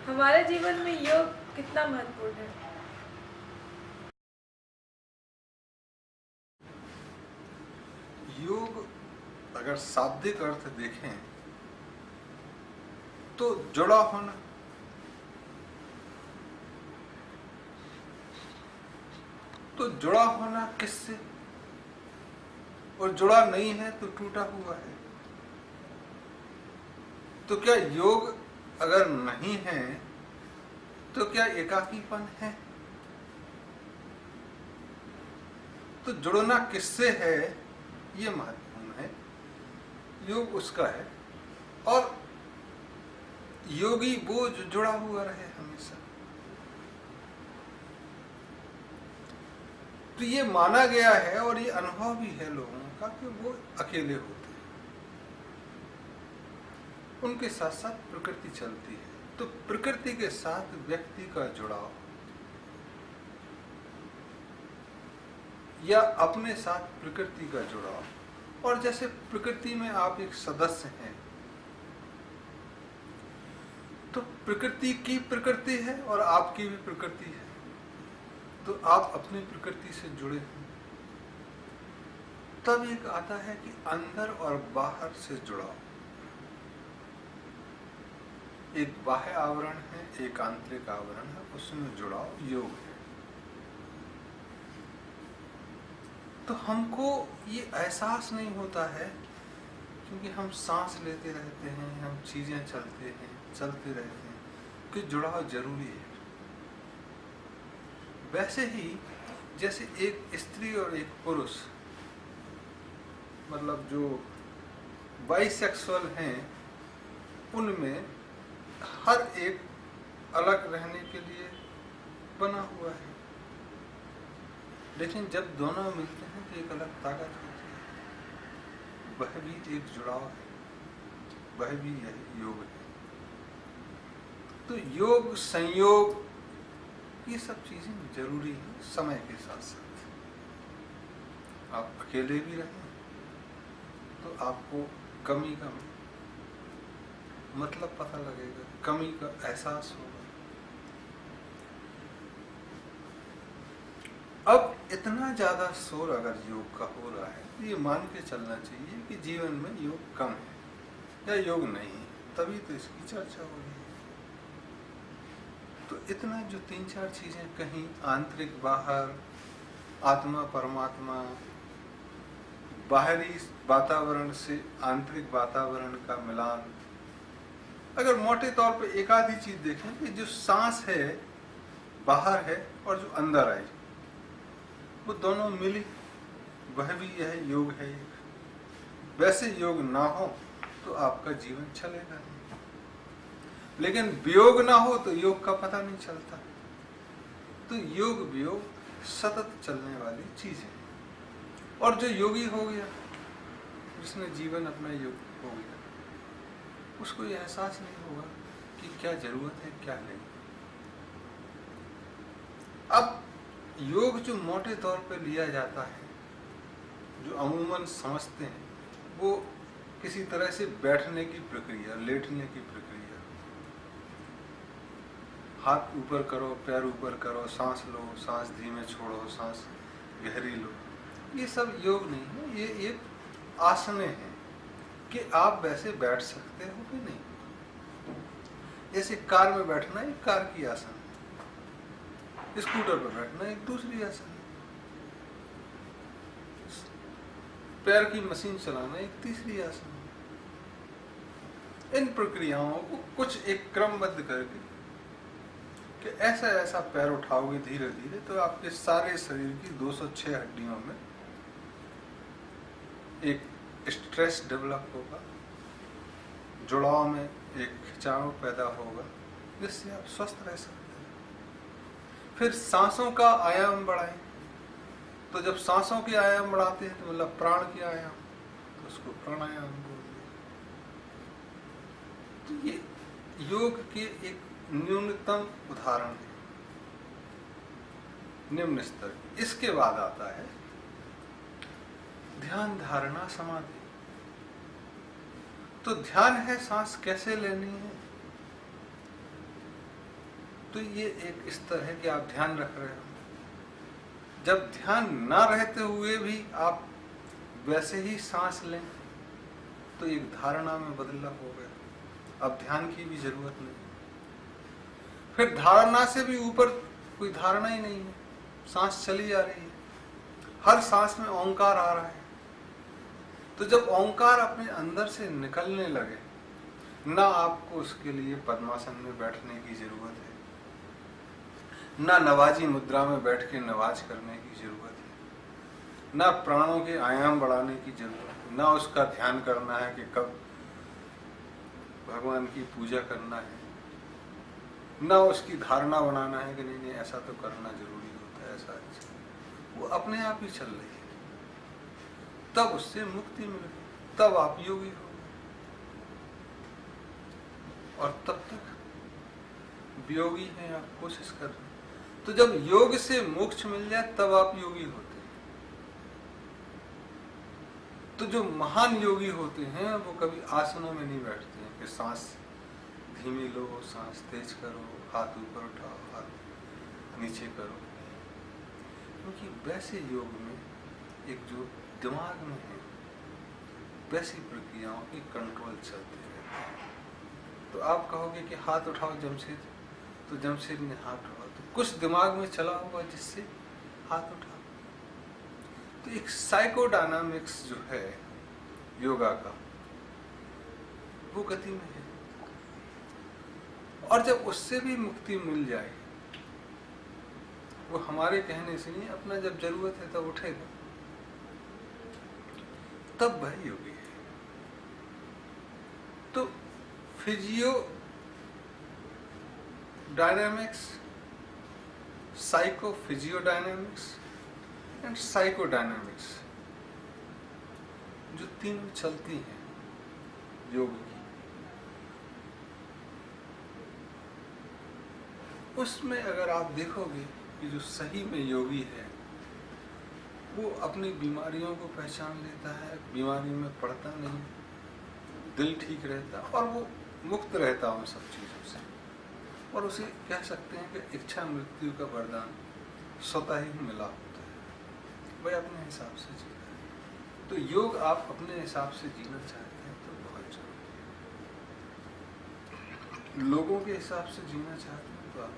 हमारे जीवन में योग कितना महत्वपूर्ण है? योग अगर शाब्दिक अर्थ देखें तो जुड़ा होना, तो जुड़ा होना किससे, और जुड़ा नहीं है तो टूटा हुआ है। तो क्या योग अगर नहीं है तो क्या एकाकीपन है? तो जुड़ना किससे है ये महत्वपूर्ण है। योग उसका है, और योगी वो जो जुड़ा हुआ रहे हमेशा। तो ये माना गया है और ये अनुभव भी है लोगों का कि वो अकेले होते हैं, उनके साथ साथ प्रकृति चलती है। तो प्रकृति के साथ व्यक्ति का जुड़ाव या अपने साथ प्रकृति का जुड़ाव, और जैसे प्रकृति में आप एक सदस्य हैं, तो प्रकृति की प्रकृति है और आपकी भी प्रकृति है, तो आप अपनी प्रकृति से जुड़े हैं। तब एक आता है कि अंदर और बाहर से जुड़ाव। एक बाह्य आवरण है, एक आंतरिक आवरण है, उसमें जुड़ाव योग है। तो हमको ये एहसास नहीं होता है क्योंकि हम सांस लेते रहते हैं, हम चीजें चलते रहते हैं कि जुड़ाव जरूरी है। वैसे ही जैसे एक स्त्री और एक पुरुष, मतलब जो बाइसेक्सुअल हैं, उनमें हर एक अलग रहने के लिए बना हुआ है, लेकिन जब दोनों मिलते हैं तो एक अलग ताकत होती है। वह भी एक जुड़ाव है, वह भी यह योग है। तो योग, संयोग, ये सब चीजें जरूरी है समय के साथ साथ। आप अकेले भी रहें तो आपको कमी का मतलब पता लगेगा, कमी का एहसास होगा। अब इतना ज्यादा शोर अगर योग का हो रहा है तो ये मान के चलना चाहिए कि जीवन में योग कम है या योग नहीं है, तभी तो इसकी चर्चा हो रही है। तो इतना जो 3-4 चीजें कहीं आंतरिक बाहर, आत्मा परमात्मा, बाहरी वातावरण से आंतरिक वातावरण का मिलान। अगर मोटे तौर पे एक आधी चीज देखें कि जो सांस है बाहर है और जो अंदर आई, वो दोनों मिली, वह भी यह योग है। वैसे योग ना हो तो आपका जीवन चलेगा नहीं, लेकिन वियोग ना हो तो योग का पता नहीं चलता। तो योग वियोग सतत चलने वाली चीज है। और जो योगी हो गया, जिसने जीवन अपना योग हो गया, उसको ये एहसास नहीं होगा कि क्या जरूरत है क्या नहीं। अब योग जो मोटे तौर पर लिया जाता है, जो अमूमन समझते हैं, वो किसी तरह से बैठने की प्रक्रिया, लेटने की प्रक्रिया, हाथ ऊपर करो, पैर ऊपर करो, सांस लो, सांस धीमे छोड़ो, सांस गहरी लो, ये सब योग नहीं है। ये एक आसने हैं कि आप वैसे बैठ सकते हो कि नहीं। जैसे कार में बैठना एक कार की आसन है, स्कूटर पर बैठना एक दूसरी आसन है, पैर की मशीन चलाना एक तीसरी आसन है। इन प्रक्रियाओं को कुछ एक क्रमबद्ध करके कि ऐसा ऐसा पैर उठाओगे धीरे धीरे तो आपके सारे शरीर की 206 हड्डियों में एक स्ट्रेस डेवलप होगा, जुड़ाव में एक खिंचाव पैदा होगा, जिससे आप स्वस्थ रह सकते हैं। फिर सांसों का आयाम बढ़ाएं, तो जब सांसों के आयाम बढ़ाते हैं तो मतलब प्राण के आयाम, तो उसको प्राणायाम बोलते हैं। तो ये योग के एक न्यूनतम उदाहरण है, निम्न स्तर। इसके बाद आता है ध्यान, धारणा, समाधि। तो ध्यान है सांस कैसे लेनी है, तो ये एक स्तर है कि आप ध्यान रख रहे हो। जब ध्यान ना रहते हुए भी आप वैसे ही सांस लें तो एक धारणा में बदलाव हो गया, अब ध्यान की भी जरूरत नहीं। फिर धारणा से भी ऊपर कोई धारणा ही नहीं है, सांस चली जा रही है, हर सांस में ओंकार आ रहा है। तो जब ओंकार अपने अंदर से निकलने लगे, ना आपको उसके लिए पद्मासन में बैठने की जरूरत है, ना नवाजी मुद्रा में बैठ के नवाज करने की जरूरत है, ना प्राणों के आयाम बढ़ाने की जरूरत है, ना उसका ध्यान करना है कि कब भगवान की पूजा करना है, ना उसकी धारणा बनाना है कि नहीं ऐसा तो करना जरूरी होता है, ऐसा वो अपने आप ही चल रही है। तब उससे मुक्ति मिल गई, तब आप योगी हो गए। और तब तक वियोगी हैं, आप कोशिश कर रहे हैं। तो जब योग से मोक्ष मिल जाए तब आप योगी होते हैं। तो जो महान योगी होते हैं वो कभी आसनों में नहीं बैठते हैं कि सांस धीमी लो, सांस तेज करो, हाथ ऊपर उठाओ, हाथ नीचे करो, क्योंकि वैसे योग में एक जो दिमाग में है वैसी प्रक्रियाओं की कंट्रोल चलते रहते हैं। तो आप कहोगे कि हाथ उठाओ जमशेद, तो जमशेद ने हाथ उठाओ, तो कुछ दिमाग में चला होगा जिससे हाथ उठाओ। तो एक साइकोडायनामिक्स जो है योगा का वो गति में है। और जब उससे भी मुक्ति मिल जाए, वो हमारे कहने से नहीं, अपना जब जरूरत है तब उठेगा, तब वह योगी है। तो physio dynamics, psycho physiodynamics and psychodynamics जो तीनों चलती हैं योग की, उसमें अगर आप देखोगे कि जो सही में योगी है वो अपनी बीमारियों को पहचान लेता है, बीमारी में पड़ता नहीं, दिल ठीक रहता और वो मुक्त रहता उन सब चीज़ों से। और उसे कह सकते हैं कि इच्छा मृत्यु का वरदान स्वतः ही मिला होता है, वह अपने हिसाब से जीता है। तो योग आप अपने हिसाब से जीना चाहते हैं तो बहुत जरूरी है। लोगों के हिसाब से जीना चाहते हैं तो आप